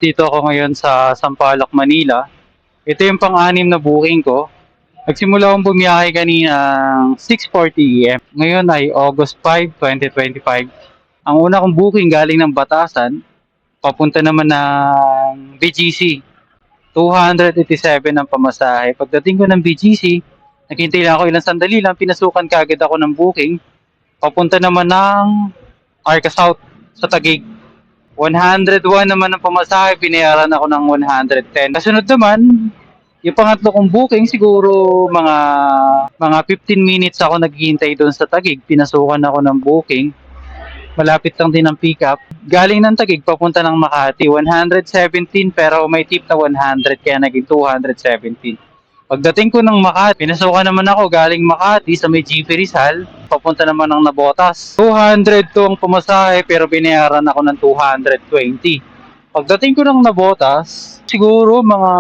Dito ako ngayon sa Sampaloc, Manila. Ito yung pang-anim na booking ko. Nagsimula akong bumiyahe kanina 6:40 AM. Ngayon ay August 5, 2025. Ang una kong booking galing ng Batasan, papunta naman ng BGC. 287 ang pamasahe. Pagdating ko ng BGC, naghintay lang ako ilang sandali lang, pinasukan kaagad ako ng booking. Papunta naman ng Arca South sa Taguig. 101 naman ang pamasahe, binayaran ako ng 110. Kasunod naman, yung pangatlo kong booking, siguro mga 15 minutes ako naghihintay doon sa Taguig. Pinasukan ako ng booking. Malapit lang din ang pick-up. Galing ng Taguig, papunta ng Makati. 117 pero may tip na 100 kaya naging 217. Pagdating ko ng Makati, pinasukan naman ako galing Makati sa may GP Rizal. Papunta naman ng Nabotas. 202 ang pamasahe pero binayaran ako ng 220. Pagdating ko ng Nabotas, siguro mga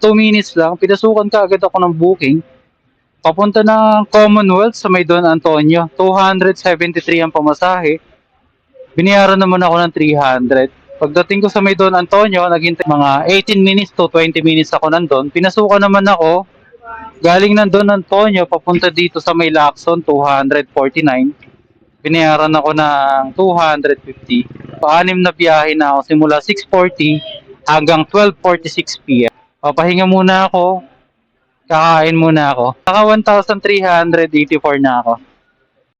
2 minutes lang, pinasukan ka agad ako ng booking. Papunta ng Commonwealth sa may Don Antonio. 273 ang pamasahe. Binayaran naman ako ng 300. Pagdating ko sa may Don Antonio, naghintay mga 18 minutes to 20 minutes ako nandun. Pinasukan naman ako. Galing ng Don Antonio, papunta dito sa may Lacson, 249. Binayaran ako ng 250. Paanim na biyahe na ako simula 6:40 hanggang 12:46 PM. Papahinga muna ako. Kakain muna ako. Naka 1,384 na ako.